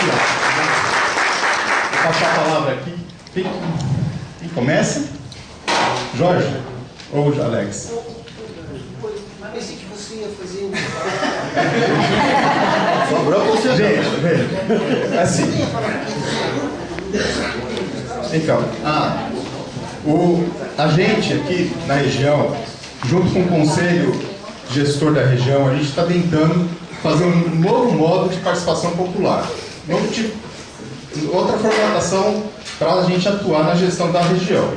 Vou passar a palavra aqui. Quem começa? Jorge ou Alex? Mas pensei que você ia fazer Sobrou para você. Gente, assim. Então, a gente aqui na região, junto com o Conselho Gestor da região, a gente está tentando fazer um novo modo de participação popular. Outra formatação para a gente atuar na gestão da região.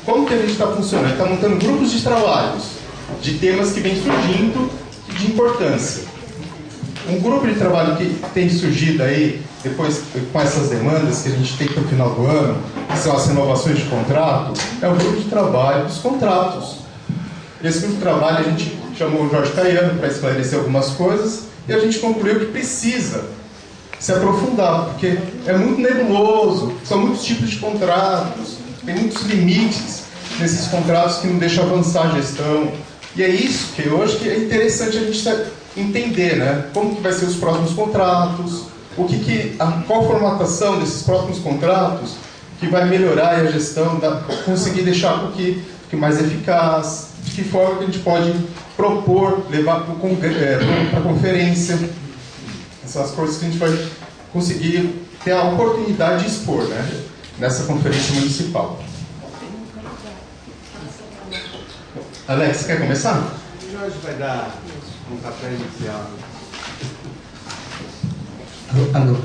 Como que a gente está funcionando? Está montando grupos de trabalhos de temas que vêm surgindo de importância. Um grupo de trabalho que tem surgido aí, depois com essas demandas que a gente tem para o final do ano, que são as renovações de contrato, é o grupo de trabalho dos contratos. Esse grupo de trabalho a gente chamou o Jorge Caiano para esclarecer algumas coisas e a gente concluiu que precisa se aprofundar, porque é muito nebuloso, são muitos tipos de contratos, tem muitos limites nesses contratos que não deixam avançar a gestão. E é isso que hoje que é interessante a gente entender, né? Como que vai ser os próximos contratos, qual a formatação desses próximos contratos que vai melhorar a gestão, conseguir deixar o que mais eficaz, de que forma que a gente pode propor, levar para a conferência. Essas coisas que a gente vai conseguir ter a oportunidade de expor, né, nessa conferência municipal. Alex, quer começar? O Jorge vai dar um papel inicial. Alô.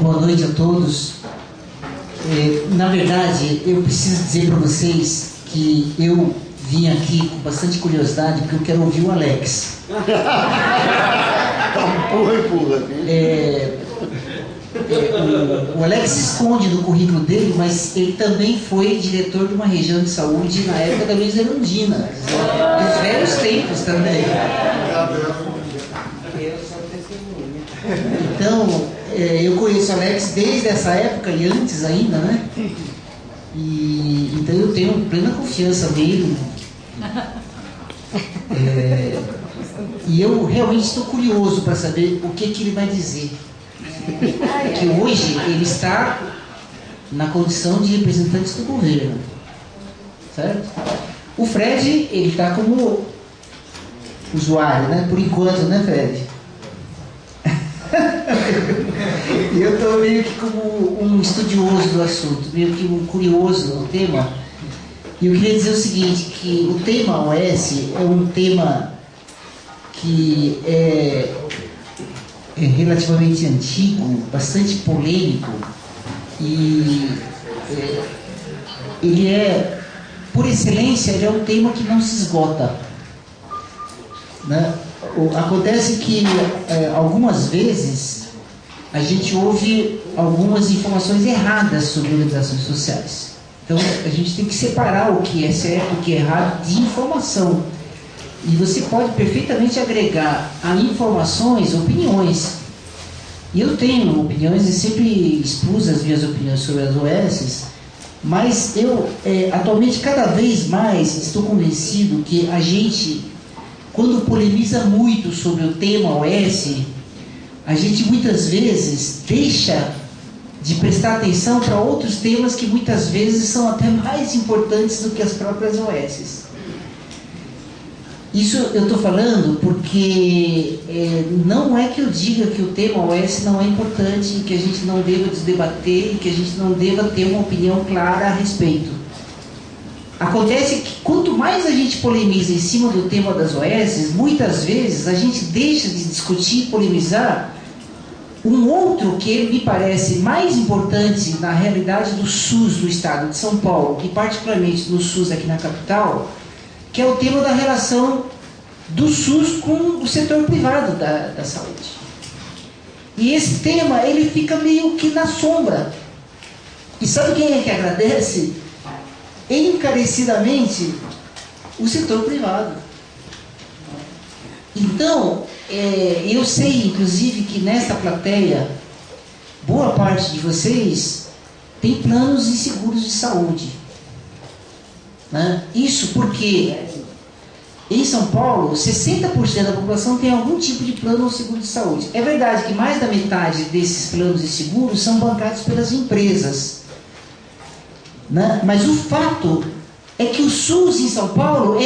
Boa noite a todos. Na verdade, eu preciso dizer para vocês que eu vim aqui com bastante curiosidade, porque eu quero ouvir o Alex. Empurra. O Alex se esconde no currículo dele, mas ele também foi diretor de uma região de saúde na época da Luiza Erundina, dos velhos tempos também. Então, eu conheço o Alex desde essa época e antes ainda, né? Então eu tenho plena confiança nele. E eu realmente estou curioso para saber o que ele vai dizer. Que hoje ele está na condição de representante do governo, certo? O Fred, ele está como usuário, né? Por enquanto, né, Fred? E eu estou meio que como um estudioso do assunto, meio que um curioso do tema. E eu queria dizer o seguinte, que o tema OS é um tema que é relativamente antigo, bastante polêmico, e ele é, por excelência, ele é um tema que não se esgota, né? Acontece que algumas vezes a gente ouve algumas informações erradas sobre organizações sociais. Então a gente tem que separar o que é certo, o que é errado de informação. E você pode perfeitamente agregar a informações, opiniões. E eu tenho opiniões e sempre expus as minhas opiniões sobre as OS, mas eu atualmente cada vez mais estou convencido que a gente, quando polemiza muito sobre o tema OS, a gente muitas vezes deixa de prestar atenção para outros temas que muitas vezes são até mais importantes do que as próprias OS. Isso eu estou falando porque não é que eu diga que o tema OS não é importante, que a gente não deva debater e que a gente não deva ter uma opinião clara a respeito. Acontece que quanto mais a gente polemiza em cima do tema das OS, muitas vezes a gente deixa de discutir e polemizar um outro que me parece mais importante na realidade do SUS do estado de São Paulo, e particularmente do SUS aqui na capital, que é o tema da relação do SUS com o setor privado da saúde. E esse tema, ele fica meio que na sombra. E sabe quem é que agradece? Encarecidamente, o setor privado. Então, eu sei, inclusive, que nesta plateia, boa parte de vocês tem planos e seguros de saúde. Né? Isso porque Em São Paulo, 60% da população tem algum tipo de plano ou seguro de saúde. É verdade que mais da metade desses planos e seguros são bancados pelas empresas, né? Mas o fato é que o SUS em São Paulo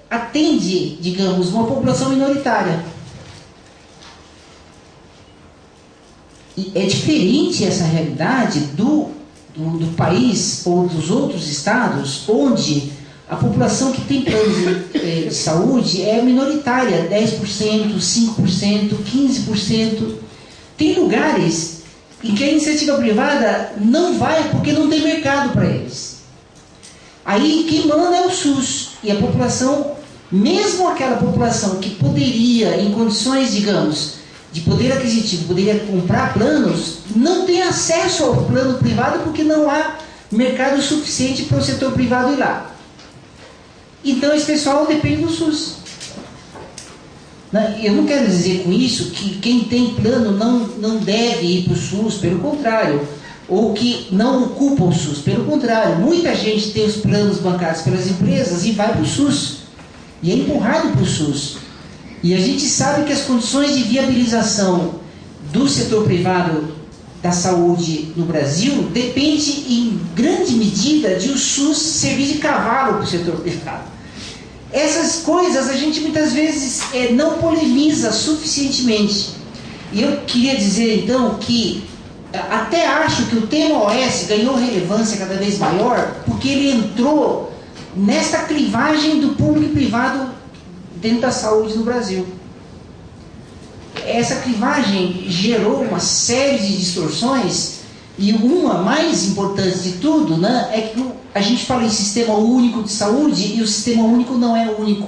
atende, digamos, uma população minoritária. E é diferente essa realidade do país ou dos outros estados, onde a população que tem planos de saúde é minoritária, 10%, 5%, 15%. Tem lugares em que a iniciativa privada não vai porque não tem mercado para eles. Aí quem manda é o SUS. E a população, mesmo aquela população que poderia, em condições, digamos, de poder aquisitivo, poderia comprar planos, não tem acesso ao plano privado porque não há mercado suficiente para o setor privado ir lá. Então esse pessoal depende do SUS. Eu não quero dizer com isso que quem tem plano não deve ir para o SUS, pelo contrário, ou que não ocupa o SUS, pelo contrário. Muita gente tem os planos bancados pelas empresas e vai para o SUS, e é empurrado para o SUS. E a gente sabe que as condições de viabilização do setor privado da saúde no Brasil depende em grande medida de o SUS servir de cavalo para o setor privado. Essas coisas a gente muitas vezes não polemiza suficientemente. E eu queria dizer então que até acho que o tema OS ganhou relevância cada vez maior porque ele entrou nesta clivagem do público e privado dentro da saúde no Brasil. Essa clivagem gerou uma série de distorções, e uma mais importante de tudo, né, é que a gente fala em sistema único de saúde e o sistema único não é único.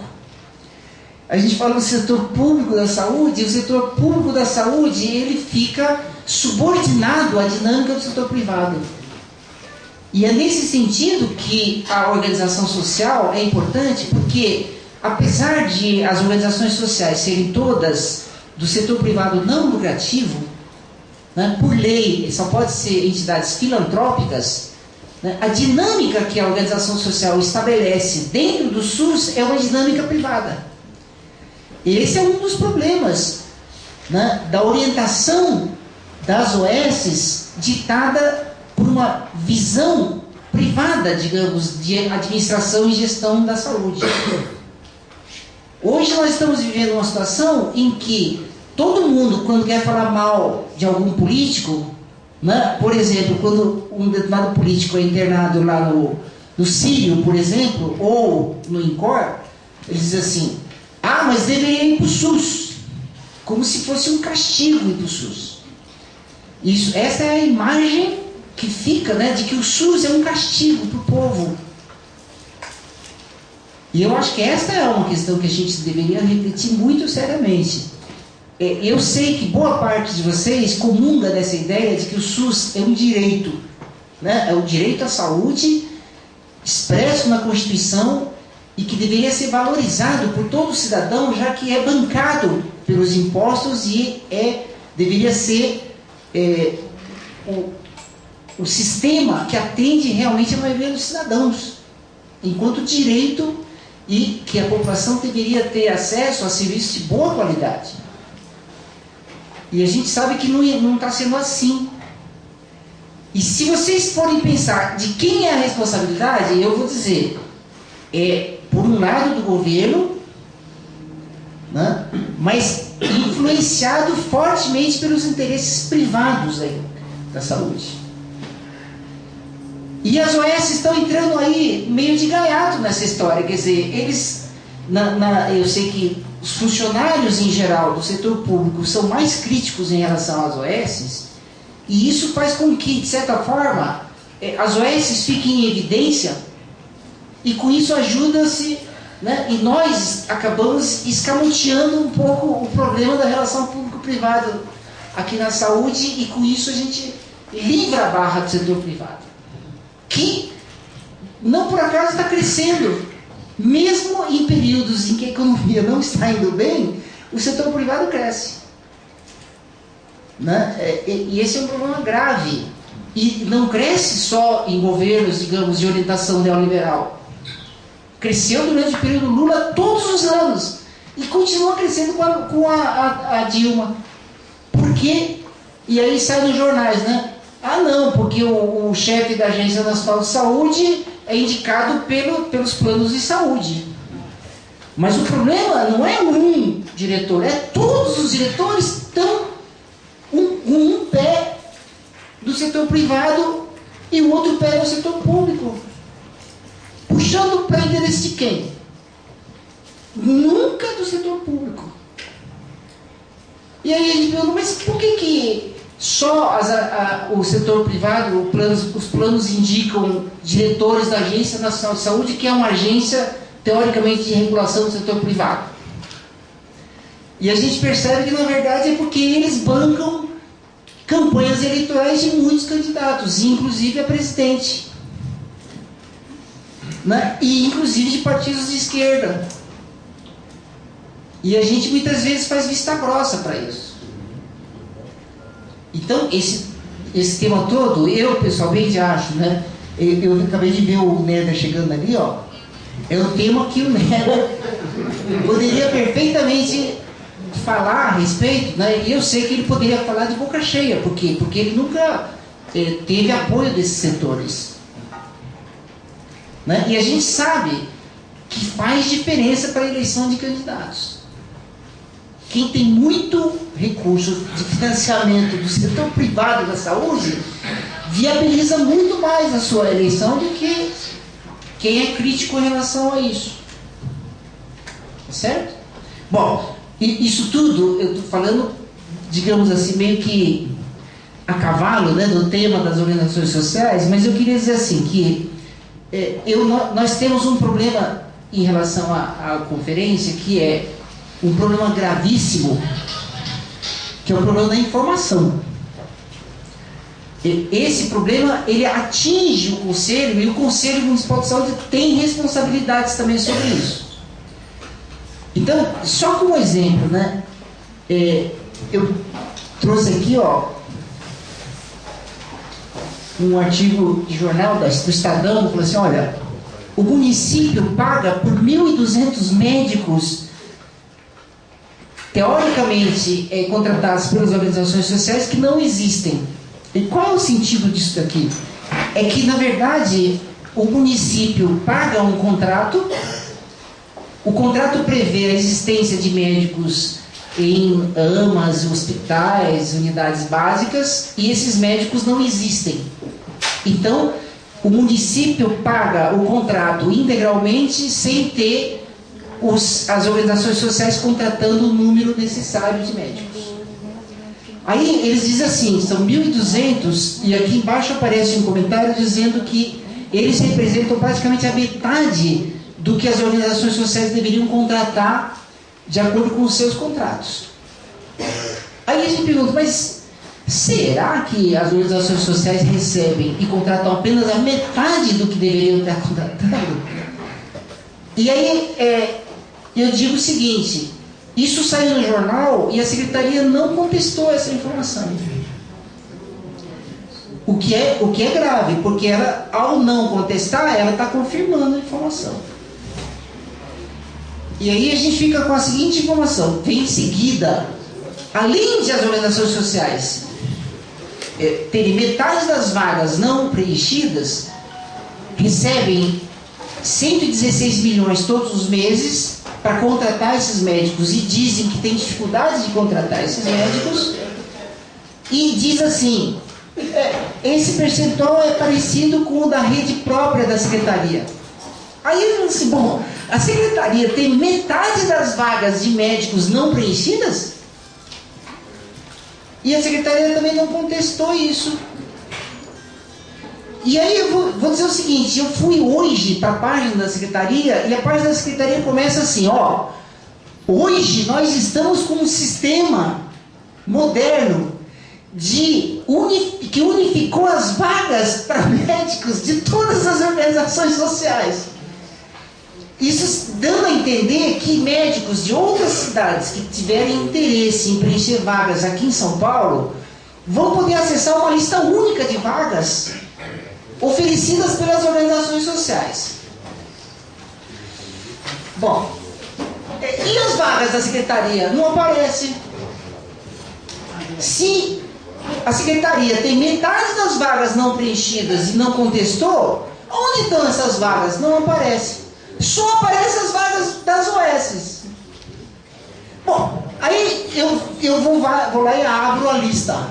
A gente fala do setor público da saúde, e o setor público da saúde ele fica subordinado à dinâmica do setor privado. E é nesse sentido que a organização social é importante, porque apesar de as organizações sociais serem todas do setor privado não lucrativo, né, por lei só pode ser entidades filantrópicas, né, a dinâmica que a organização social estabelece dentro do SUS é uma dinâmica privada. Esse é um dos problemas, né, da orientação das OS ditada por uma visão privada, digamos, de administração e gestão da saúde. Hoje nós estamos vivendo uma situação em que todo mundo, quando quer falar mal de algum político, né, por exemplo, quando um determinado político é internado lá no Sírio, por exemplo, ou no INCOR, ele diz assim: ah, mas deveria ir para o SUS, como se fosse um castigo ir para o SUS. Essa é a imagem que fica, né, de que o SUS é um castigo para o povo. E eu acho que esta é uma questão que a gente deveria refletir muito seriamente. Eu sei que boa parte de vocês comunga dessa ideia de que o SUS é um direito, né? É o direito à saúde expresso na Constituição e que deveria ser valorizado por todo cidadão, já que é bancado pelos impostos e deveria ser o sistema que atende realmente a maioria dos cidadãos, enquanto direito, e que a população deveria ter acesso a serviços de boa qualidade. E a gente sabe que não está sendo assim. E se vocês forem pensar de quem é a responsabilidade, eu vou dizer, por um lado do governo, né, mas influenciado fortemente pelos interesses privados aí da saúde. E as OS estão entrando aí meio de gaiato nessa história, quer dizer, eles, eu sei que os funcionários em geral do setor público são mais críticos em relação às OS, e isso faz com que, de certa forma, as OS fiquem em evidência, e com isso ajuda-se, né, e nós acabamos escamoteando um pouco o problema da relação público-privado aqui na saúde, e com isso a gente livra a barra do setor privado, que não por acaso está crescendo. Mesmo em períodos em que a economia não está indo bem, o setor privado cresce, né? E esse é um problema grave. E não cresce só em governos, digamos, de orientação neoliberal. Cresceu durante o período Lula todos os anos. E continua crescendo com a Dilma. Por quê? E aí sai nos jornais, né? Ah, não, porque o chefe da Agência Nacional de Saúde é indicado pelos planos de saúde. Mas o problema não é um diretor, é todos os diretores estão um pé do setor privado e o outro pé do setor público. Puxando para interesse de quem? Nunca do setor público. E aí a gente pergunta, mas por que só o setor privado, os planos indicam diretores da Agência Nacional de Saúde, que é uma agência, teoricamente, de regulação do setor privado? E a gente percebe que, na verdade, é porque eles bancam campanhas eleitorais de muitos candidatos, inclusive a presidente. Né? E inclusive de partidos de esquerda. E a gente muitas vezes faz vista grossa para isso. Então, esse tema todo, eu pessoalmente acho, né? Eu acabei de ver o Nerda chegando ali, ó. É um tema que o Nerda poderia perfeitamente falar a respeito, né? E eu sei que ele poderia falar de boca cheia. Por quê? Porque ele nunca teve apoio desses setores. Né? E a gente sabe que faz diferença para a eleição de candidatos. Quem tem muito recurso de financiamento do setor privado da saúde viabiliza muito mais a sua eleição do que quem é crítico em relação a isso. Certo? Bom, isso tudo eu estou falando, digamos assim, meio que a cavalo, né, do tema das organizações sociais, mas eu queria dizer assim, que nós temos um problema em relação à conferência, que é um problema gravíssimo, que é o problema da informação. Esse problema, ele atinge o Conselho, e o Conselho Municipal de Saúde tem responsabilidades também sobre isso. Então, só como exemplo, né, eu trouxe aqui, ó, um artigo de jornal do Estadão, falou assim, olha, o município paga por 1.200 médicos teoricamente contratados pelas organizações sociais que não existem. E qual é o sentido disso daqui? É que, na verdade, o município paga um contrato, o contrato prevê a existência de médicos em AMAs, hospitais, unidades básicas, e esses médicos não existem. Então, o município paga o contrato integralmente sem ter as organizações sociais contratando o número necessário de médicos. Aí eles dizem assim, são 1.200, e aqui embaixo aparece um comentário dizendo que eles representam praticamente a metade do que as organizações sociais deveriam contratar de acordo com os seus contratos. Aí a gente pergunta, mas será que as organizações sociais recebem e contratam apenas a metade do que deveriam estar contratando? E aí eu digo o seguinte, isso saiu no jornal e a Secretaria não contestou essa informação. O que é grave, porque ela, ao não contestar, ela está confirmando a informação. E aí a gente fica com a seguinte informação, vem em seguida, além de as organizações sociais terem metade das vagas não preenchidas, recebem 116 milhões todos os meses para contratar esses médicos, e dizem que tem dificuldade de contratar esses médicos, e diz assim, esse percentual é parecido com o da rede própria da Secretaria. Aí eu falo assim, bom, a Secretaria tem metade das vagas de médicos não preenchidas? E a Secretaria também não contestou isso. E aí eu vou dizer o seguinte, eu fui hoje para a página da Secretaria, e a página da Secretaria começa assim, ó, hoje nós estamos com um sistema moderno que unificou as vagas para médicos de todas as organizações sociais. Isso dando a entender que médicos de outras cidades que tiverem interesse em preencher vagas aqui em São Paulo vão poder acessar uma lista única de vagas oferecidas pelas organizações sociais. Bom, e as vagas da secretaria? Não aparecem. Se a secretaria tem metade das vagas não preenchidas e não contestou, onde estão essas vagas? Não aparecem. Só aparecem as vagas das OS. Bom, aí eu vou lá e abro a lista.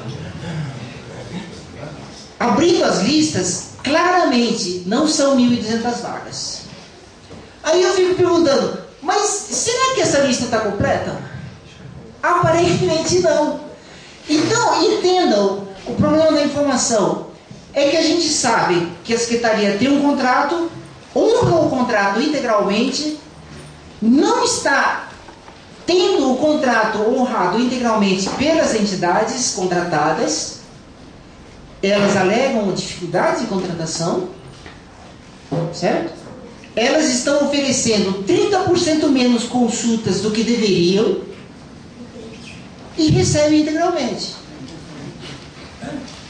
Abrindo as listas, claramente não são 1.200 vagas. Aí eu fico perguntando, mas será que essa lista está completa? Aparentemente não. Então, entendam, o problema da informação é que a gente sabe que a secretaria tem um contrato, honra o contrato integralmente, não está tendo o contrato honrado integralmente pelas entidades contratadas, elas alegam dificuldades de contratação, certo? Elas estão oferecendo 30% menos consultas do que deveriam e recebem integralmente.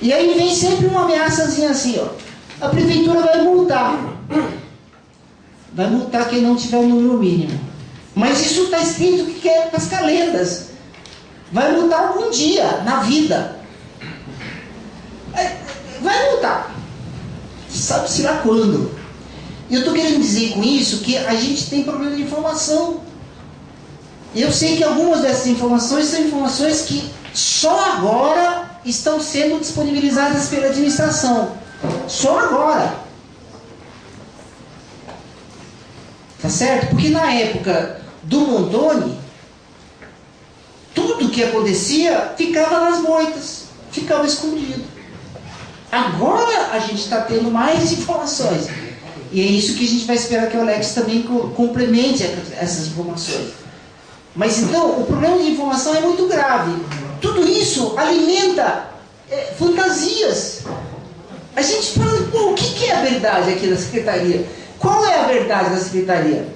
E aí vem sempre uma ameaçazinha assim, ó. A prefeitura vai multar. Vai multar quem não tiver o número mínimo. Mas isso está escrito que é nas calendas. Vai multar algum dia na vida. Vai multar. Sabe-se lá quando. E eu estou querendo dizer com isso que a gente tem problema de informação. Eu sei que algumas dessas informações são informações que só agora estão sendo disponibilizadas pela administração. Só agora. Tá certo? Porque na época do Montoni, tudo que acontecia ficava nas moitas, ficava escondido. Agora a gente está tendo mais informações. E é isso que a gente vai esperar que o Alex também complemente essas informações. Mas então, o problema de informação é muito grave. Tudo isso alimenta fantasias. A gente fala, pô, o que é a verdade aqui da secretaria? Qual é a verdade da secretaria?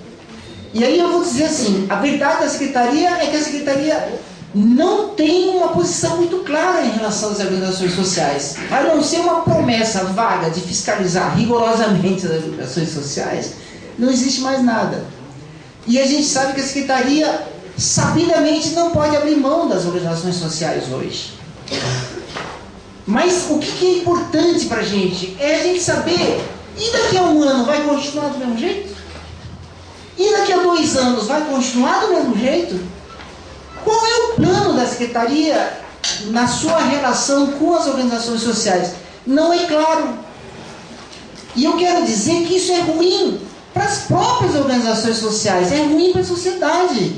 E aí eu vou dizer assim, a verdade da secretaria é que a secretaria não tem uma posição muito clara em relação às organizações sociais. A não ser uma promessa vaga de fiscalizar rigorosamente as organizações sociais, não existe mais nada. E a gente sabe que a secretaria sabidamente não pode abrir mão das organizações sociais hoje. Mas o que é importante para a gente é a gente saber, e daqui a um ano vai continuar do mesmo jeito? E daqui a 2 anos vai continuar do mesmo jeito? Qual é o plano da secretaria na sua relação com as organizações sociais? Não é claro. E eu quero dizer que isso é ruim para as próprias organizações sociais, é ruim para a sociedade.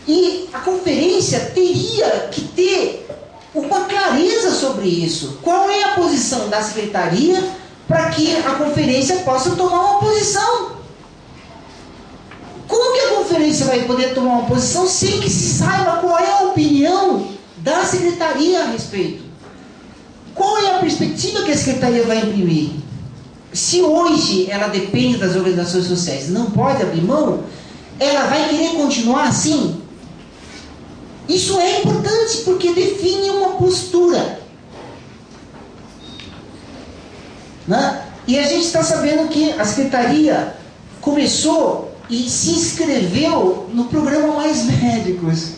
E a conferência teria que ter uma clareza sobre isso. Qual é a posição da secretaria para que a conferência possa tomar uma posição? Como que a conferência vai poder tomar uma posição sem que se saiba qual é a opinião da secretaria a respeito? Qual é a perspectiva que a secretaria vai imprimir? Se hoje ela depende das organizações sociais, não pode abrir mão, ela vai querer continuar assim? Isso é importante porque define uma postura. Né? E a gente está sabendo que a secretaria começou e se inscreveu no programa Mais Médicos.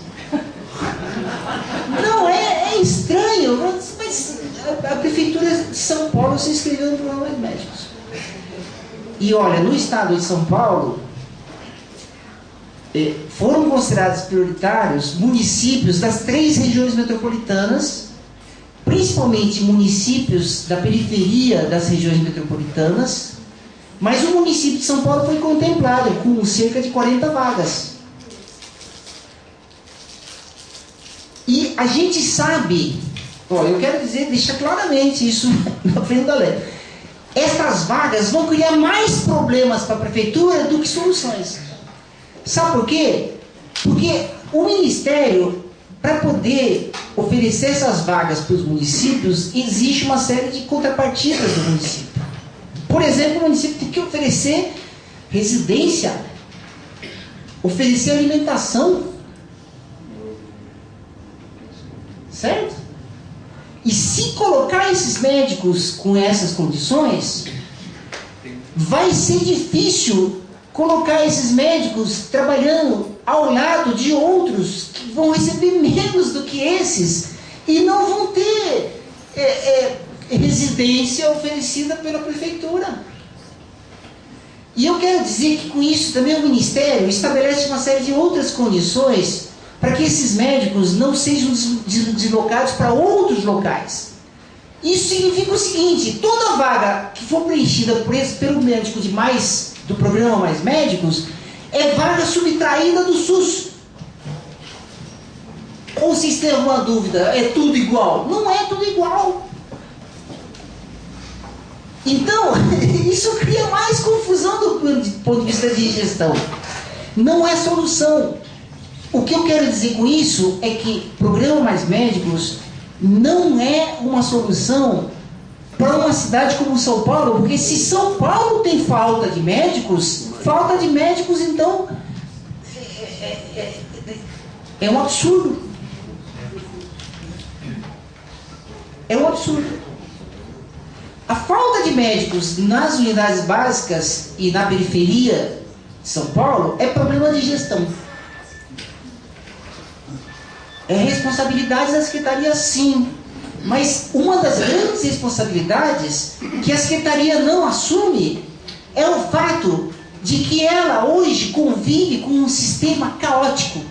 Não, é estranho, mas a Prefeitura de São Paulo se inscreveu no programa Mais Médicos. E olha, no estado de São Paulo, foram considerados prioritários municípios das 3 regiões metropolitanas, principalmente municípios da periferia das regiões metropolitanas, mas o município de São Paulo foi contemplado com cerca de 40 vagas. E a gente sabe, eu quero deixar claramente isso na frente da lei. Essas vagas vão criar mais problemas para a prefeitura do que soluções. Sabe por quê? Porque o Ministério, para poder oferecer essas vagas para os municípios, existe uma série de contrapartidas do município. Por exemplo, o município tem que oferecer residência, oferecer alimentação. Certo? E se colocar esses médicos com essas condições, vai ser difícil colocar esses médicos trabalhando ao lado de outros que vão receber menos do que esses e não vão ter residência oferecida pela prefeitura. E eu quero dizer que com isso também o Ministério estabelece uma série de outras condições para que esses médicos não sejam deslocados para outros locais. Isso significa o seguinte: toda vaga que for preenchida pelo médico do programa Mais Médicos é vaga subtraída do SUS. Ou vocês têm alguma dúvida? É tudo igual? Não é tudo igual. Então, isso cria mais confusão do ponto de vista de gestão. Não é solução. O que eu quero dizer com isso é que o programa Mais Médicos não é uma solução para uma cidade como São Paulo, porque se São Paulo tem falta de médicos então é um absurdo. É um absurdo. A falta de médicos nas unidades básicas e na periferia de São Paulo é problema de gestão. É responsabilidade da Secretaria, sim. Mas uma das grandes responsabilidades que a Secretaria não assume é o fato de que ela hoje convive com um sistema caótico,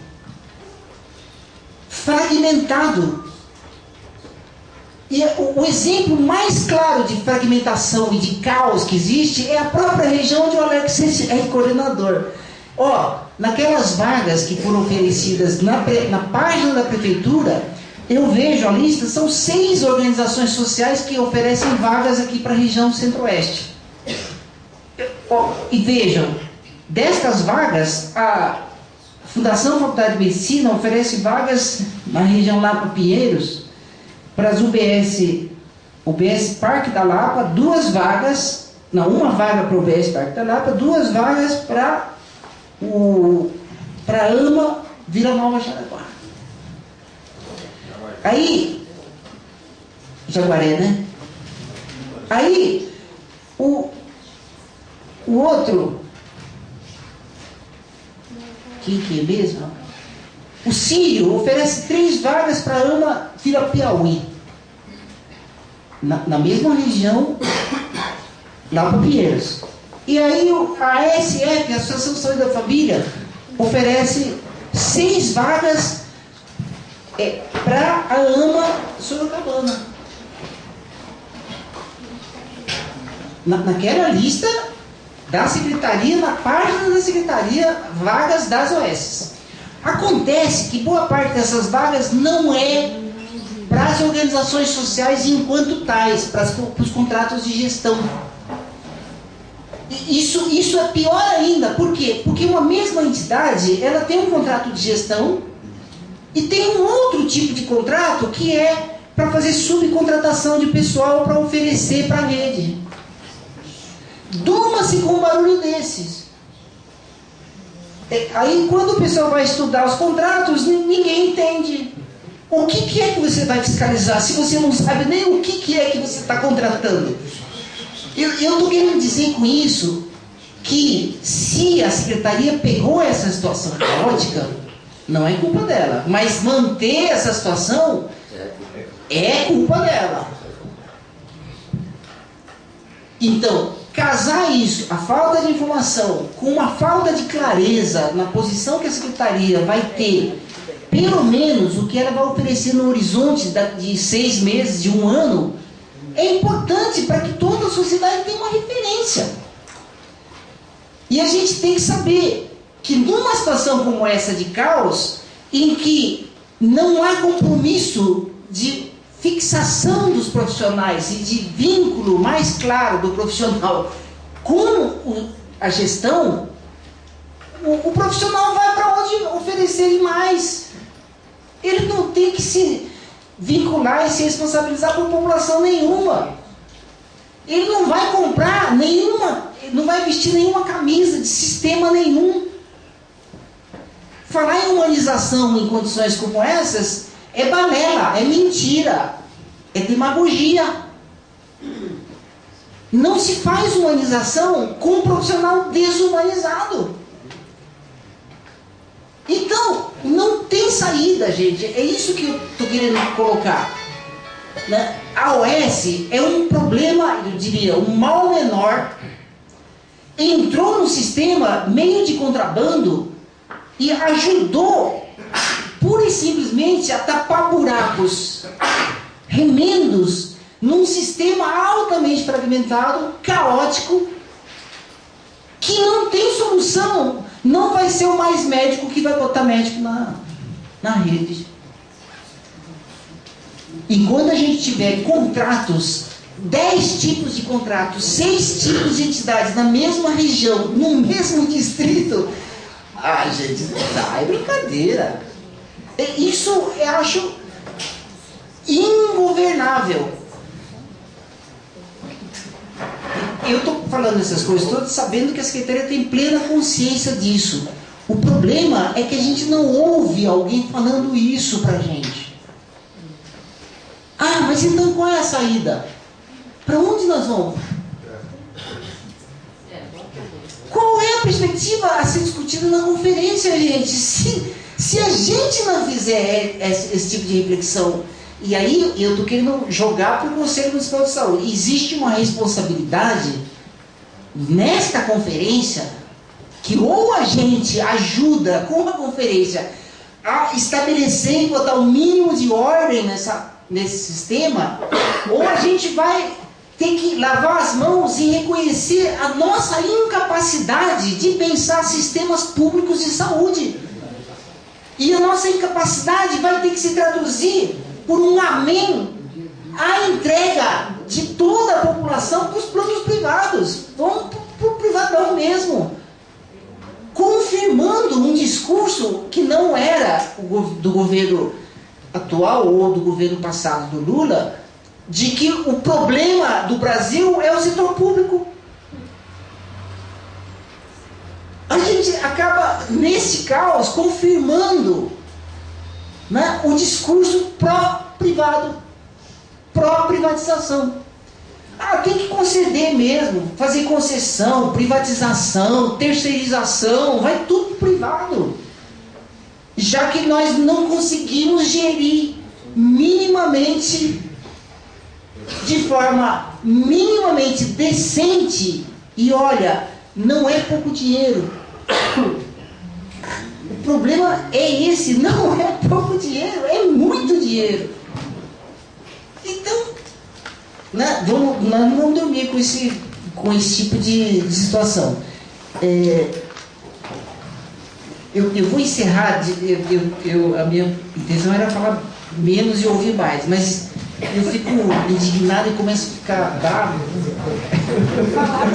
fragmentado. E o exemplo mais claro de fragmentação e de caos que existe é a própria região onde o Alex é coordenador. Naquelas vagas que foram oferecidas na página da prefeitura, eu vejo a lista, são 6 organizações sociais que oferecem vagas aqui para a região centro-oeste. E vejam, destas vagas, a Fundação Faculdade de Medicina oferece vagas na região lá para Pinheiros, para as UBS Parque da Lapa, 2 vagas, uma vaga para o UBS Parque da Lapa, 2 vagas para AMA Vila Nova Jaraguá. Aí, Jaguaré, né? Aí, o outro, quem que é mesmo? O Sírio oferece 3 vagas para AMA Vila Piauí. Na mesma região, lá para Pinheiros. E aí a ASF, a Associação de Saúde da Família, oferece 6 vagas para a AMA Sorocabana. Naquela lista da Secretaria, na página da Secretaria, vagas das OS. Acontece que boa parte dessas vagas não é para as organizações sociais enquanto tais, para os contratos de gestão. Isso é pior ainda. Por quê? Porque uma mesma entidade, ela tem um contrato de gestão e tem um outro tipo de contrato que é para fazer subcontratação de pessoal para oferecer para a rede. Durma-se com um barulho desses. Aí quando o pessoal vai estudar os contratos, ninguém entende. O que é que você vai fiscalizar se você não sabe nem o que é que você está contratando? Eu estou querendo dizer com isso que se a Secretaria pegou essa situação caótica, não é culpa dela, mas manter essa situação é culpa dela. Então, casar isso, a falta de informação, com uma falta de clareza na posição que a Secretaria vai ter, pelo menos o que ela vai oferecer no horizonte de 6 meses, de 1 ano, é importante para que toda a sociedade tenha uma referência. E a gente tem que saber que numa situação como essa de caos, em que não há compromisso de fixação dos profissionais e de vínculo mais claro do profissional com a gestão, o profissional vai para onde oferecer mais. Ele não tem que se vincular e se responsabilizar por população nenhuma. Ele não vai comprar nenhuma, não vai vestir nenhuma camisa de sistema nenhum. Falar em humanização em condições como essas é balela, é mentira, é demagogia. Não se faz humanização com um profissional desumanizado. Então, não tem saída, gente. É isso que eu estou querendo colocar. Né? A OS é um problema, eu diria, um mal menor. Entrou no sistema meio de contrabando e ajudou, pura e simplesmente, a tapar buracos, remendos, num sistema altamente fragmentado, caótico, que não tem solução. Não vai ser o mais médico que vai botar médico na rede. E quando a gente tiver contratos, 10 tipos de contratos, 6 tipos de entidades na mesma região, no mesmo distrito, ai, gente, é brincadeira. Isso eu acho ingovernável. Eu estou falando essas coisas todas sabendo que a Secretaria tem plena consciência disso. O problema é que a gente não ouve alguém falando isso pra gente. Ah, mas então qual é a saída? Para onde nós vamos? Qual é a perspectiva a ser discutida na conferência, gente? Se a gente não fizer esse tipo de reflexão, e aí eu estou querendo jogar para o Conselho Municipal de Saúde, existe uma responsabilidade nesta conferência que ou a gente ajuda com a conferência a estabelecer e botar o mínimo de ordem nesse sistema, ou a gente vai ter que lavar as mãos e reconhecer a nossa incapacidade de pensar sistemas públicos de saúde. E a nossa incapacidade vai ter que se traduzir por um amém à entrega de toda a população para os planos privados. Vamos para o privadão mesmo. Confirmando um discurso que não era do governo atual ou do governo passado do Lula, de que o problema do Brasil é o setor público. A gente acaba, nesse caos, confirmando, né, o discurso pró-privado, pró-privatização. Ah, tem que conceder mesmo, fazer concessão, privatização, terceirização, vai tudo privado. Já que nós não conseguimos gerir minimamente, de forma minimamente decente, e olha, não é pouco dinheiro. O problema é esse, não é pouco dinheiro, é muito dinheiro. Então, nós não vamos dormir com esse tipo de situação. Eu vou encerrar, a minha intenção era falar menos e ouvir mais, mas eu fico indignado e começo a ficar bravo.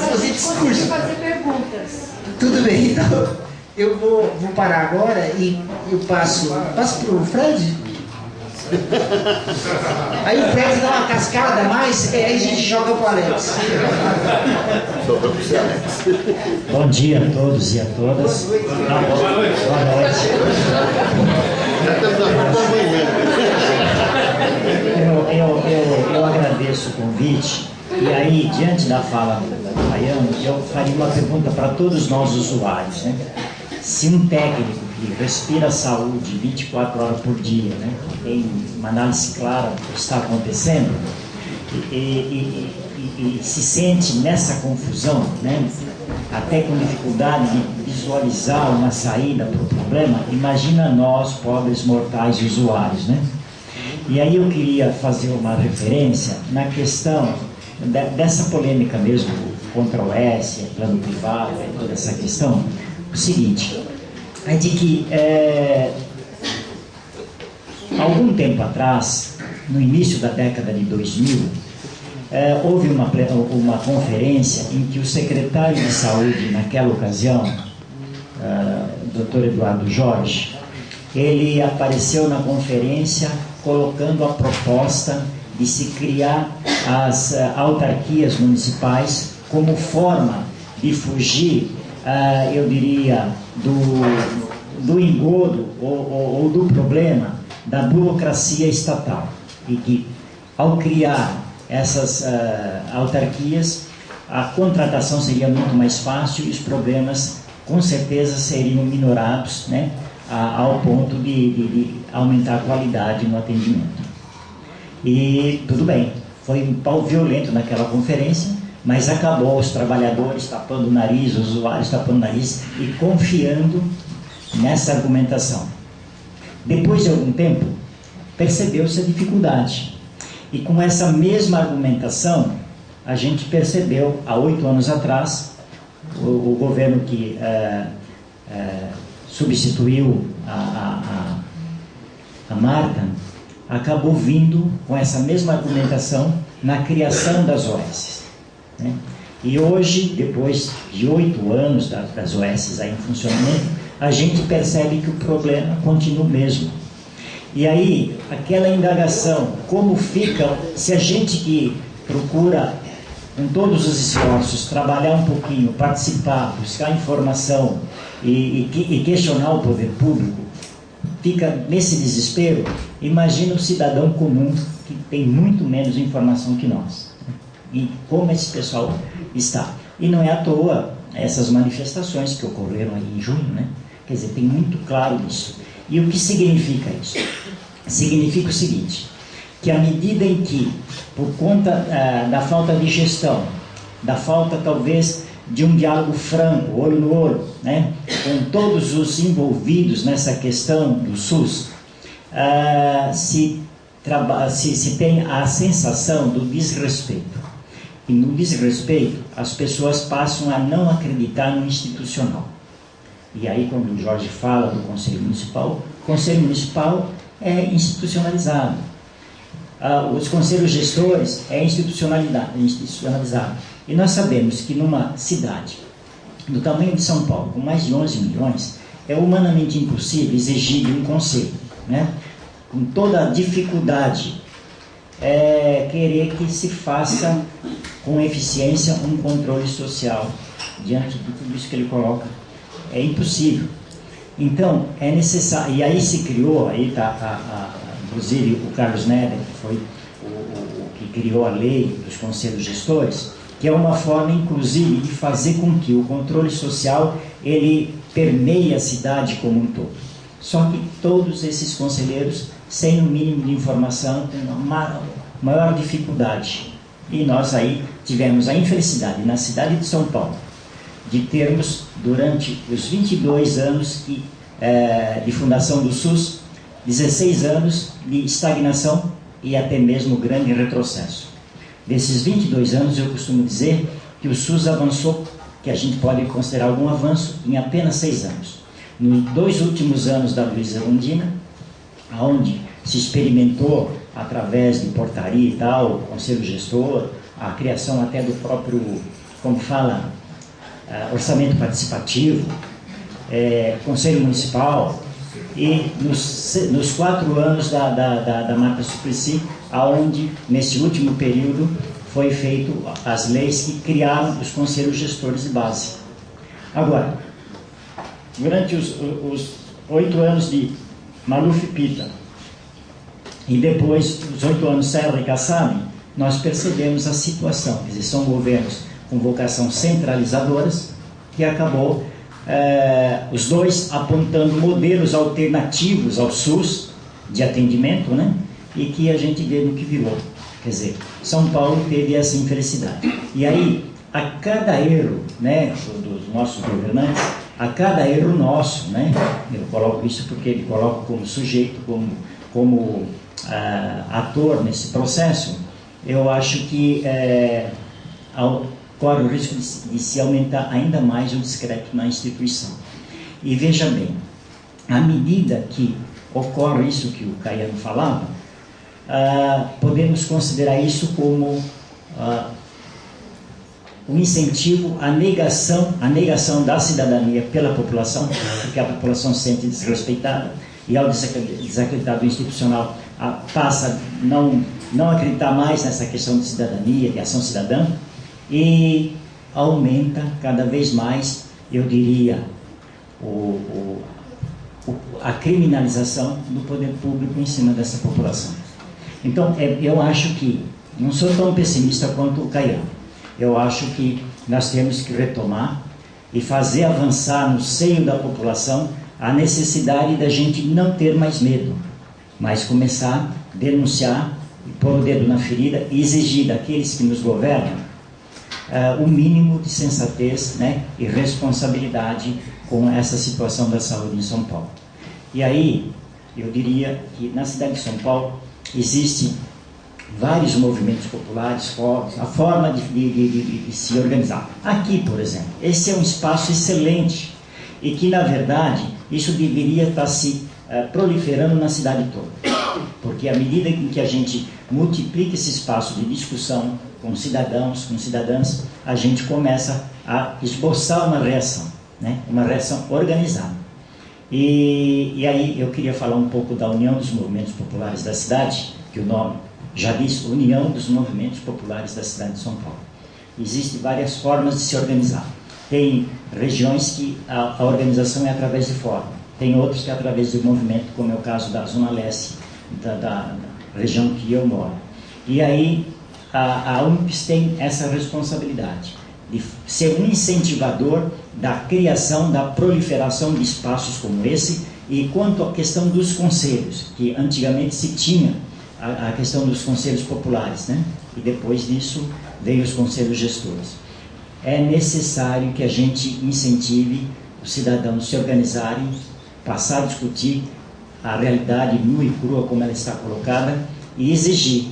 Fazer discurso. Fazer perguntas. Tudo bem, então eu vou parar agora e eu passo para o Fred. Aí o Fred dá uma cascada a mais, aí a gente joga para o Alex. Bom dia a todos e a todas. Boa noite. Eu agradeço o convite. E aí, diante da fala do Baiano, eu faria uma pergunta para todos nós usuários, né? Se um técnico que respira saúde 24 horas por dia, né, tem uma análise clara do que está acontecendo, e se sente nessa confusão, né, até com dificuldade de visualizar uma saída para o problema, imagina nós, pobres mortais usuários, né? E aí eu queria fazer uma referência na questão dessa polêmica mesmo contra o OS, plano privado, toda essa questão. O seguinte, é de que algum tempo atrás, no início da década de 2000, houve uma conferência em que o secretário de saúde naquela ocasião, Dr. Eduardo Jorge, ele apareceu na conferência colocando a proposta de se criar as autarquias municipais como forma de fugir, eu diria, do engodo ou do problema da burocracia estatal. E que, ao criar essas autarquias, a contratação seria muito mais fácil e os problemas com certeza seriam minorados, né, ao ponto de aumentar a qualidade no atendimento. E tudo bem, foi um pau violento naquela conferência, mas acabou os trabalhadores tapando o nariz, os usuários tapando o nariz e confiando nessa argumentação. Depois de algum tempo, percebeu-se a dificuldade. E com essa mesma argumentação, a gente percebeu, há 8 anos atrás, o governo que substituiu a Marta, acabou vindo com essa mesma argumentação na criação das OS. Né? E hoje, depois de 8 anos das OS aí em funcionamento, a gente percebe que o problema continua o mesmo. E aí, aquela indagação, como fica, se a gente que procura, com todos os esforços, trabalhar um pouquinho, participar, buscar informação e questionar o poder público, fica nesse desespero, imagina o cidadão comum que tem muito menos informação que nós. E como esse pessoal está. E não é à toa essas manifestações que ocorreram aí em junho, né? Quer dizer, tem muito claro isso. E o que significa isso? Significa o seguinte, que à medida em que, por conta da falta de gestão, da falta talvez de um diálogo franco, olho no olho, né, com todos os envolvidos nessa questão do SUS, se tem a sensação do desrespeito. E no desrespeito, as pessoas passam a não acreditar no institucional. E aí, quando o Jorge fala do Conselho Municipal, o Conselho Municipal é institucionalizado. Os conselhos gestores é institucionalizado. E nós sabemos que numa cidade do tamanho de São Paulo, com mais de 11 milhões, é humanamente impossível exigir de um conselho, né, com toda a dificuldade, querer que se faça com eficiência um controle social diante de tudo isso que ele coloca. É impossível. Então, é necessário, e aí se criou, aí está, inclusive o Carlos Neder, que foi o que criou a lei dos conselhos gestores, que é uma forma, inclusive, de fazer com que o controle social, ele permeie a cidade como um todo. Só que todos esses conselheiros, sem o mínimo de informação, têm uma maior dificuldade. E nós aí tivemos a infelicidade, na cidade de São Paulo, de termos, durante os 22 anos de fundação do SUS, 16 anos de estagnação e até mesmo grande retrocesso. Desses 22 anos, eu costumo dizer que o SUS avançou, que a gente pode considerar algum avanço, em apenas 6 anos. Nos 2 últimos anos da Luiza Erundina, onde se experimentou, através de portaria e tal, o conselho gestor, a criação até do próprio, como fala, orçamento participativo, conselho municipal, e nos 4 anos da Marta Suplicy, aonde nesse último período foi feito as leis que criaram os conselhos gestores de base. Agora, durante os 8 anos de Maluf Pita e depois os 8 anos Serra e Kassab, nós percebemos a situação, quer dizer, são governos com vocação centralizadoras, que acabou os dois apontando modelos alternativos ao SUS de atendimento, né? E que a gente vê no que virou. Quer dizer, São Paulo teve essa infelicidade. E aí, a cada erro, né, dos nossos governantes, a cada erro nosso, né, eu coloco isso porque me coloco como sujeito, como ator nesse processo, eu acho que corre o risco de se aumentar ainda mais o descrédito na instituição. E veja bem, à medida que ocorre isso que o Caiano falava, podemos considerar isso como um incentivo à negação da cidadania pela população, porque a população se sente desrespeitada, e ao desacreditar do institucional passa a não acreditar mais nessa questão de cidadania, de ação cidadã, e aumenta cada vez mais, eu diria, a criminalização do poder público em cima dessa população. Então, eu acho que, não sou tão pessimista quanto o Caiano, eu acho que nós temos que retomar e fazer avançar no seio da população a necessidade da gente não ter mais medo, mas começar a denunciar, pôr o dedo na ferida e exigir daqueles que nos governam o mínimo de sensatez, né, e responsabilidade com essa situação da saúde em São Paulo. E aí, eu diria que na cidade de São Paulo existem vários movimentos populares, a forma de se organizar. Aqui, por exemplo, esse é um espaço excelente e que, na verdade, isso deveria estar se proliferando na cidade toda. Porque à medida em que a gente multiplica esse espaço de discussão com cidadãos, com cidadãs, a gente começa a esboçar uma reação, né? Uma reação organizada. E aí eu queria falar um pouco da União dos Movimentos Populares da cidade, que o nome já diz, União dos Movimentos Populares da cidade de São Paulo. Existem várias formas de se organizar. Tem regiões que a organização é através de fórum, tem outros que é através do movimento, como é o caso da Zona Leste, da região que eu moro. E aí a UNPS tem essa responsabilidade de ser um incentivador da criação, da proliferação de espaços como esse. E quanto à questão dos conselhos, que antigamente se tinha a questão dos conselhos populares, né? E depois disso veio os conselhos gestores. É necessário que a gente incentive os cidadãos a se organizarem, passar a discutir a realidade nua e crua como ela está colocada e exigir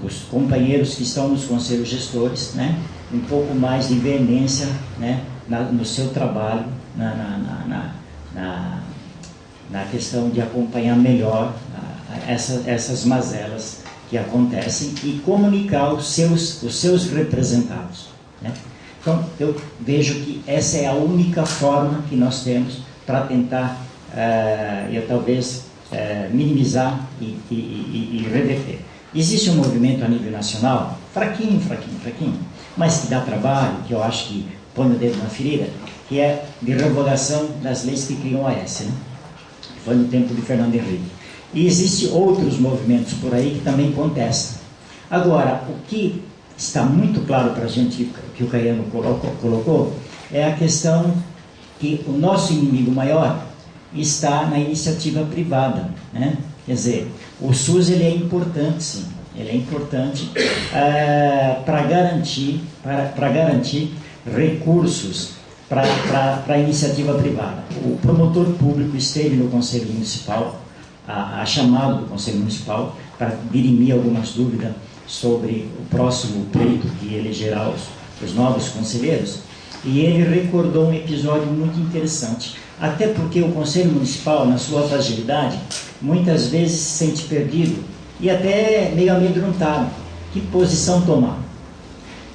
dos companheiros que estão nos conselhos gestores, né, um pouco mais de veemência, né, no seu trabalho, na questão de acompanhar melhor essas mazelas que acontecem e comunicar os seus representados, né? Então, eu vejo que essa é a única forma que nós temos para tentar, talvez, minimizar e reverter. Existe um movimento a nível nacional, fraquinho, mas que dá trabalho, que eu acho que põe o dedo na ferida, que é de revogação das leis que criam a OAS, né? Foi no tempo de Fernando Henrique. E existem outros movimentos por aí que também contestam. Agora, o que está muito claro para a gente, que o Caiano colocou, é a questão que o nosso inimigo maior está na iniciativa privada, né? Quer dizer, o SUS ele é importante, sim, ele é importante para garantir recursos para a iniciativa privada. O promotor público esteve no Conselho Municipal, a chamado do Conselho Municipal, para dirimir algumas dúvidas sobre o próximo pleito que elegerá os novos conselheiros, e ele recordou um episódio muito interessante, até porque o Conselho Municipal, na sua fragilidade, muitas vezes se sente perdido e até meio amedrontado. Que posição tomar?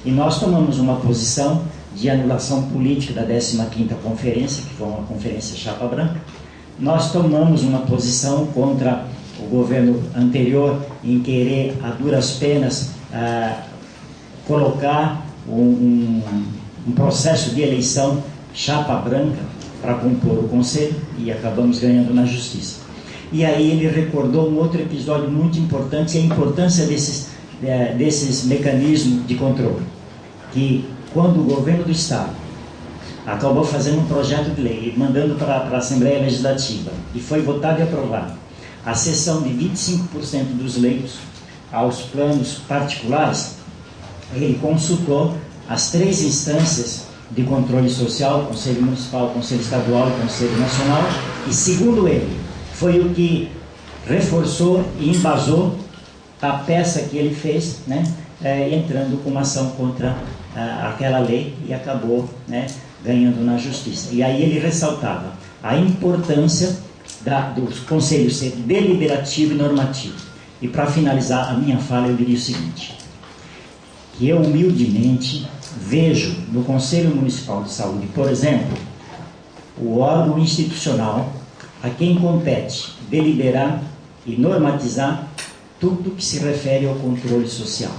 E nós tomamos uma posição de anulação política da 15ª conferência, que foi uma conferência chapa branca. Nós tomamos uma posição contra o governo anterior em querer, a duras penas, colocar um processo de eleição chapa branca para compor o conselho, e acabamos ganhando na justiça. E aí ele recordou um outro episódio muito importante, a importância desses mecanismos de controle, que quando o governo do Estado acabou fazendo um projeto de lei, mandando para a Assembleia Legislativa, e foi votado e aprovado a cessão de 25% dos leitos aos planos particulares, ele consultou as 3 instâncias de controle social, Conselho Municipal, Conselho Estadual e Conselho Nacional, e segundo ele, foi o que reforçou e embasou a peça que ele fez, né, entrando com uma ação contra aquela lei, e acabou, né, ganhando na justiça. E aí ele ressaltava a importância dos conselhos ser deliberativo e normativo. E para finalizar a minha fala, eu diria o seguinte, que eu humildemente vejo no Conselho Municipal de Saúde, por exemplo, o órgão institucional a quem compete deliberar e normatizar tudo que se refere ao controle social.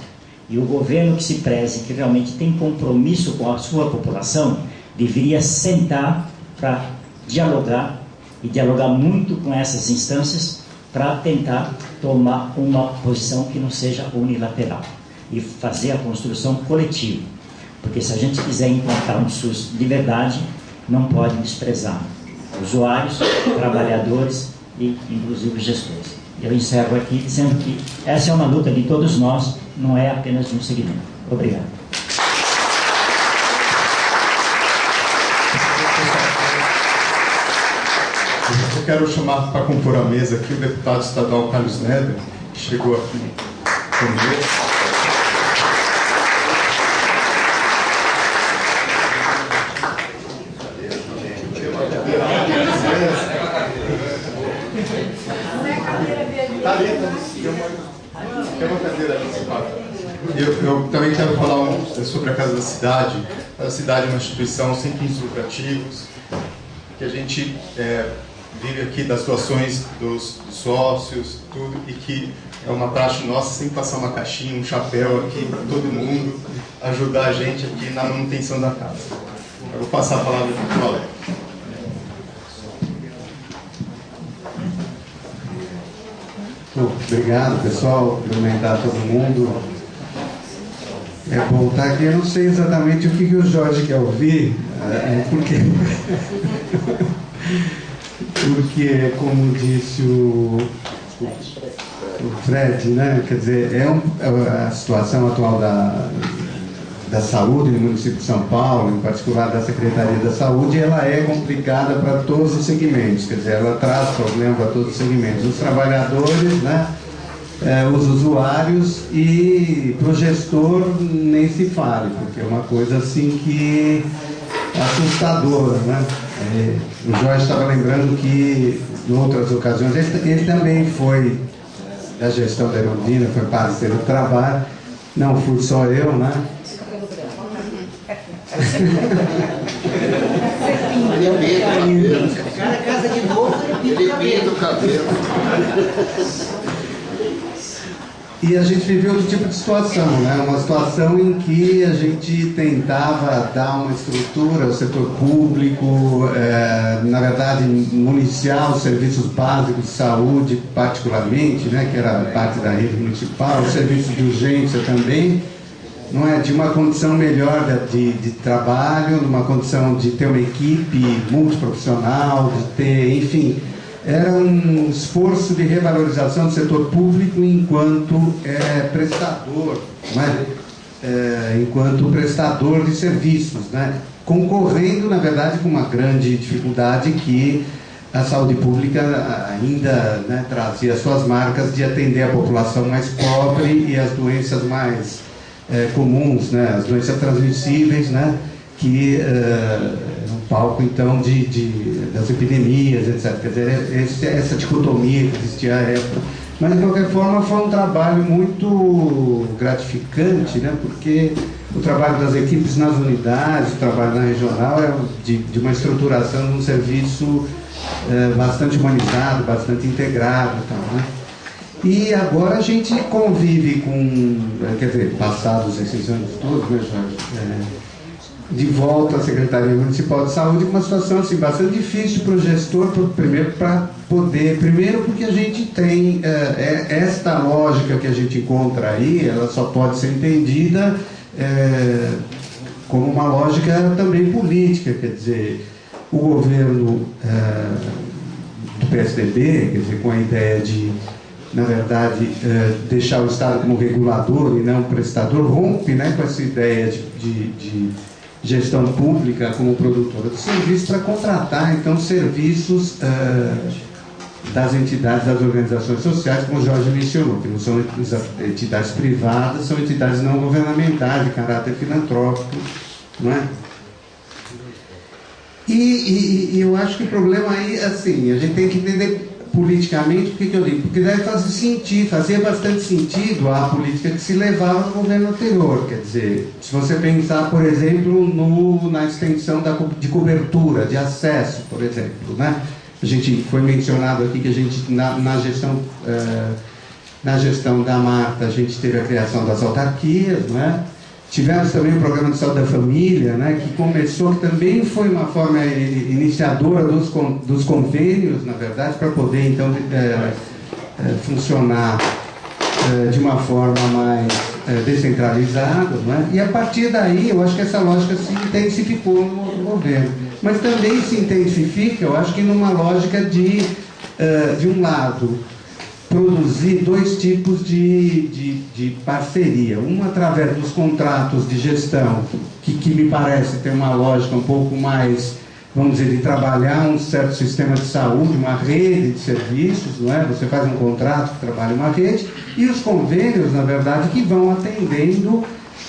E o governo que se preze, que realmente tem compromisso com a sua população, deveria sentar para dialogar, e dialogar muito com essas instâncias, para tentar tomar uma posição que não seja unilateral e fazer a construção coletiva. Porque se a gente quiser implantar um SUS de verdade, não pode desprezar usuários, trabalhadores e inclusive gestores. Eu encerro aqui dizendo que essa é uma luta de todos nós, não é apenas de um segmento. Obrigado. Eu quero chamar para compor a mesa aqui o deputado estadual Carlos Neder, que chegou aqui comigo. Eu também quero falar sobre a Casa da Cidade. A cidade é uma instituição sem fins lucrativos, que a gente vive aqui das doações dos sócios, tudo, e que é uma praxe nossa sempre passar uma caixinha, um chapéu aqui para todo mundo, ajudar a gente aqui na manutenção da casa. Eu vou passar a palavra para o Valério. Obrigado, pessoal. Cumprimentar todo mundo. É bom estar aqui. Eu não sei exatamente o que o Jorge quer ouvir, porque como disse o Fred, né? Quer dizer, a situação atual da saúde no município de São Paulo, em particular da Secretaria da Saúde, ela é complicada para todos os segmentos, quer dizer, ela traz problema para todos os segmentos, os trabalhadores, né, os usuários, e para o gestor nem se fale, porque é uma coisa assim que é assustadora, né? O Jorge estava lembrando que em outras ocasiões ele também foi da gestão da Erundina, foi parceiro do trabalho, não fui só eu, né? Cada casa de novo, ele do cabelo. E a gente viveu outro tipo de situação, né? Uma situação em que a gente tentava dar uma estrutura ao setor público, na verdade municiar os serviços básicos de saúde particularmente, né? Que era parte da rede municipal, os serviços de urgência também, não é, de uma condição melhor de trabalho, numa condição de ter uma equipe multiprofissional, de ter, enfim, era um esforço de revalorização do setor público enquanto prestador, né? Enquanto prestador de serviços, né? Concorrendo, na verdade, com uma grande dificuldade que a saúde pública ainda, né, trazia suas marcas de atender a população mais pobre e as doenças mais comuns, né, as doenças transmissíveis, né, que um palco então das epidemias, etc. Quer dizer, essa dicotomia que existia à época. Mas de qualquer forma foi um trabalho muito gratificante, né, porque o trabalho das equipes nas unidades, o trabalho na regional é de uma estruturação de um serviço bastante humanizado, bastante integrado, e tal, né? E agora a gente convive com, quer dizer, passados esses anos todos, né, Jorge? De volta à Secretaria Municipal de Saúde, com uma situação assim, bastante difícil para o gestor, primeiro porque a gente tem esta lógica que a gente encontra aí, ela só pode ser entendida como uma lógica também política, quer dizer, o governo do PSDB, quer dizer, com a ideia de, na verdade, deixar o Estado como regulador e não prestador, rompe, né, com essa ideia de gestão pública como produtora de serviços para contratar, então, serviços das entidades, das organizações sociais, como o Jorge mencionou, que não são entidades privadas, são entidades não governamentais, de caráter filantrópico, não é? E eu acho que o problema aí, assim, a gente tem que entender politicamente, por que eu digo? Porque deve fazia bastante sentido a política que se levava no governo anterior. Quer dizer, se você pensar, por exemplo, na extensão de cobertura, de acesso, por exemplo, né? A gente foi mencionado aqui que a gente, na gestão da Marta, a gente teve a criação das autarquias, né? Tivemos também o programa de saúde da família, né, que começou, que também foi uma forma iniciadora dos convênios, na verdade, para poder, então, funcionar de uma forma mais descentralizado, né? E a partir daí eu acho que essa lógica se intensificou no governo, mas também se intensifica, eu acho que numa lógica de um lado, produzir dois tipos de parceria, uma através dos contratos de gestão, que me parece ter uma lógica um pouco mais, vamos dizer, de trabalhar um certo sistema de saúde, uma rede de serviços, não é? Você faz um contrato que trabalha uma rede, e os convênios, na verdade, que vão atendendo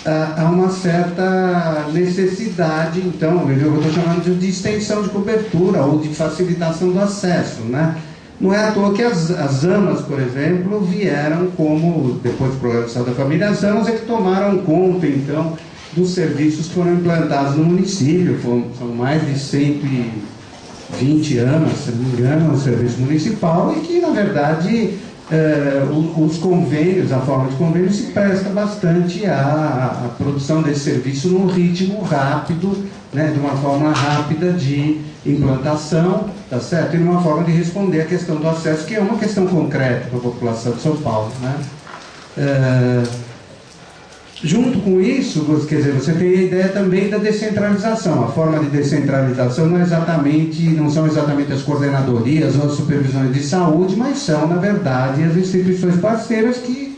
a uma certa necessidade, então, eu estou chamando de extensão de cobertura ou de facilitação do acesso, né? Não é à toa que as AMAs, por exemplo, vieram como, depois do Programa de Saúde da Família, as AMAs é que tomaram conta, então, dos serviços que foram implantados no município. São mais de 120 AMAs, se não me engano, no serviço municipal, e que, na verdade, os convênios, a forma de convênio se presta bastante à produção desse serviço num ritmo rápido, né, de uma forma rápida de implantação, tá certo? E uma forma de responder à questão do acesso, que é uma questão concreta para a população de São Paulo, né? Junto com isso, quer dizer, você tem a ideia também da descentralização. A forma de descentralização não são exatamente as coordenadorias ou as supervisões de saúde, mas são, na verdade, as instituições parceiras que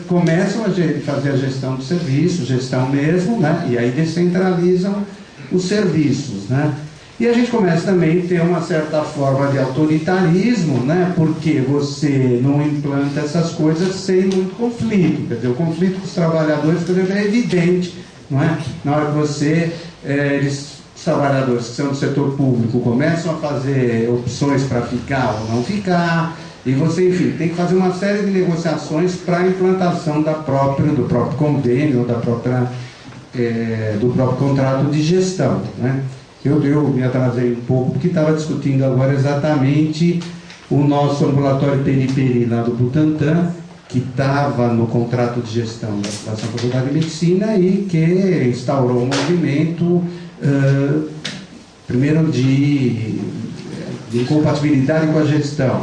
começam a fazer a gestão do serviço, gestão mesmo, né? E aí descentralizam os serviços, né? E a gente começa também a ter uma certa forma de autoritarismo, né? Porque você não implanta essas coisas sem muito conflito. Quer dizer, o conflito com os trabalhadores, por exemplo, é evidente, não é? Na hora que os trabalhadores que são do setor público começam a fazer opções para ficar ou não ficar, e você, enfim, tem que fazer uma série de negociações para a implantação do próprio convênio, do próprio contrato de gestão, né? Eu me atrasei um pouco porque estava discutindo agora exatamente o nosso ambulatório periperi lá do Butantã, que estava no contrato de gestão da Fundação Faculdade de Medicina e que instaurou um movimento, primeiro de incompatibilidade com a gestão,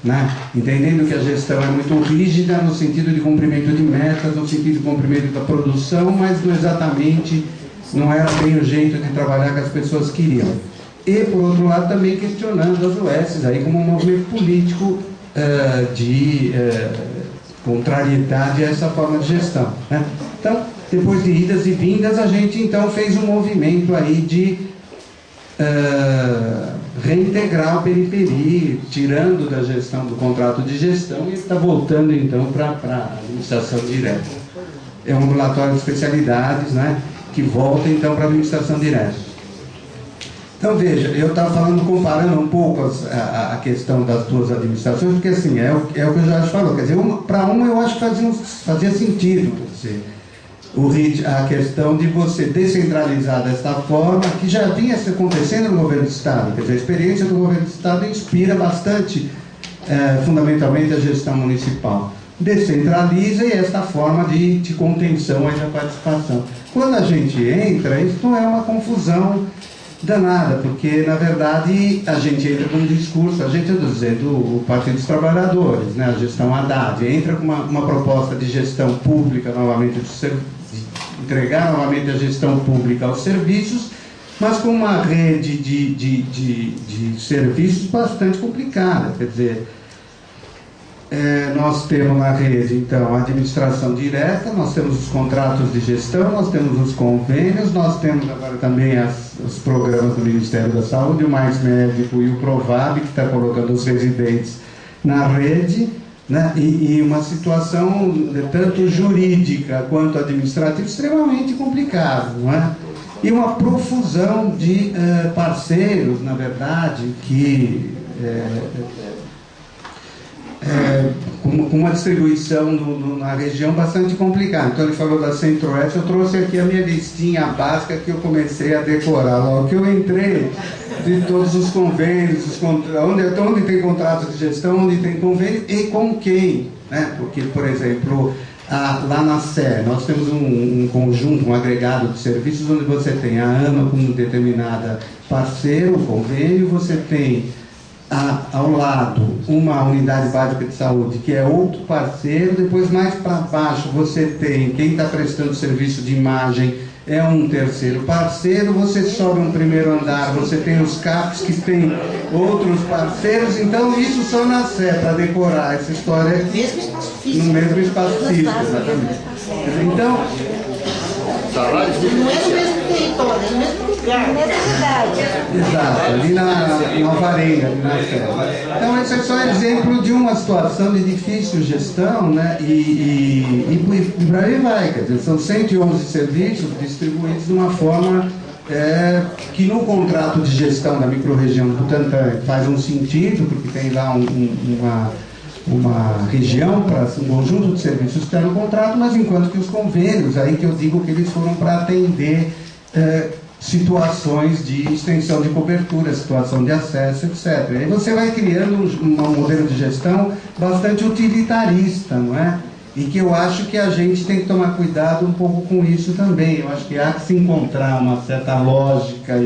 né? Entendendo que a gestão é muito rígida no sentido de cumprimento de metas, no sentido de cumprimento da produção, mas não era bem o jeito de trabalhar que as pessoas queriam. E, por outro lado, também questionando as UESs aí como um movimento político de contrariedade a essa forma de gestão, né? Então, depois de idas e vindas, a gente então fez um movimento aí de reintegrar o periperi, tirando da gestão do contrato de gestão, e está voltando então para a administração direta. É um ambulatório de especialidades, né, que volta então para a administração direta. Então veja, eu estava comparando um pouco a questão das duas administrações, porque assim, é o que o Jorge falou, quer dizer, para uma eu acho que fazia sentido, quer dizer, a questão de você descentralizar desta forma, que já vinha acontecendo no governo do Estado, quer dizer, a experiência do governo do Estado inspira bastante, fundamentalmente, a gestão municipal. Descentraliza e esta forma de contenção aí da participação. Quando a gente entra, isso não é uma confusão danada, porque na verdade a gente entra com um discurso, a gente, eu estou dizendo, o Partido dos Trabalhadores, né, a gestão Haddad, entra com uma proposta de gestão pública novamente, de entregar novamente a gestão pública aos serviços, mas com uma rede de serviços bastante complicada. Quer dizer, nós temos na rede, então, a administração direta, nós temos os contratos de gestão, nós temos os convênios, nós temos agora também os programas do Ministério da Saúde, o Mais Médico e o Provab, que está colocando os residentes na rede, né? E uma situação tanto jurídica quanto administrativa extremamente complicada, não é? E uma profusão de parceiros, na verdade, que com uma distribuição na região bastante complicada. Então ele falou da Centro-Oeste, eu trouxe aqui a minha listinha básica que eu comecei a decorar logo que eu entrei, de todos os convênios, onde tem contrato de gestão, onde tem convênio e com quem, né? Porque, por exemplo, lá na Sé, nós temos um conjunto, um agregado de serviços onde você tem a AMA com um determinada parceiro, um convênio, você tem ao lado uma unidade básica de saúde, que é outro parceiro, depois mais para baixo você tem quem está prestando serviço de imagem, é um terceiro parceiro, você sobe um primeiro andar, você tem os CAPs que tem outros parceiros, então isso só na Sé para decorar essa história Mesmo espaço físico. no mesmo espaço físico, exatamente. Então, Não é no mesmo território, é no mesmo lugar. Na mesma cidade. exato, ali na Alvarenga, ali na Sé. Então esse é só exemplo de uma situação de difícil gestão, né? E por aí vai, quer dizer, são 111 serviços distribuídos de uma forma que no contrato de gestão da microrregião do Butantã faz um sentido, porque tem lá uma região, para um conjunto de serviços que está no contrato, mas enquanto que os convênios, aí que eu digo que eles foram para atender situações de extensão de cobertura, situação de acesso, etc. E aí você vai criando um modelo de gestão bastante utilitarista, não é? E que eu acho que a gente tem que tomar cuidado um pouco com isso também. Eu acho que há que se encontrar uma certa lógica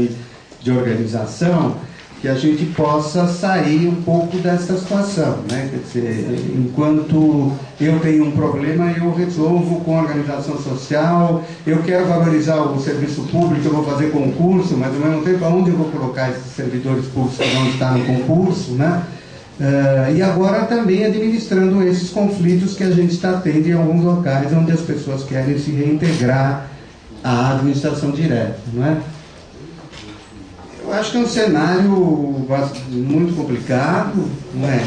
de organização que a gente possa sair um pouco dessa situação, né? Quer dizer, enquanto eu tenho um problema, eu resolvo com a organização social, eu quero valorizar o serviço público, eu vou fazer concurso, mas ao mesmo tempo, aonde eu vou colocar esses servidores públicos que vão estar no concurso, né? E agora também administrando esses conflitos que a gente está tendo em alguns locais onde as pessoas querem se reintegrar à administração direta, não é? Eu acho que é um cenário muito complicado, não é?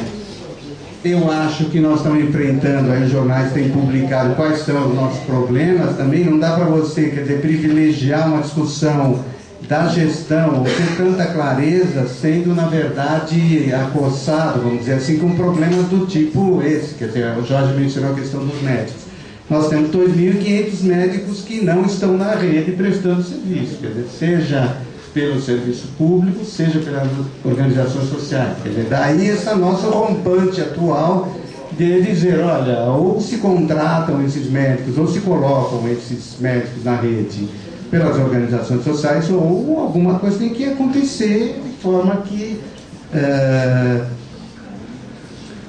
Eu acho que nós estamos enfrentando, aí os jornais têm publicado quais são os nossos problemas também, não dá para você, quer dizer, privilegiar uma discussão da gestão, ou ter tanta clareza, sendo, na verdade, acossado, vamos dizer assim, com problemas do tipo esse, quer dizer, o Jorge mencionou a questão dos médicos. Nós temos 2.500 médicos que não estão na rede prestando serviço, quer dizer, seja pelo serviço público, seja pelas organizações sociais. Quer dizer, daí essa nossa rompante atual de dizer, olha, ou se contratam esses médicos, ou se colocam esses médicos na rede pelas organizações sociais, ou alguma coisa tem que acontecer de forma que,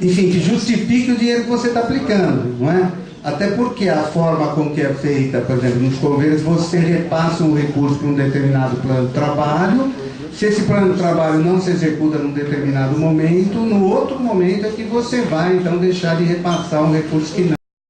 enfim, que justifique o dinheiro que você está aplicando, não é? Até porque a forma com que é feita, por exemplo, nos convênios, você repassa um recurso para um determinado plano de trabalho. Se esse plano de trabalho não se executa num determinado momento, no outro momento é que você vai, então, deixar de repassar um recurso que não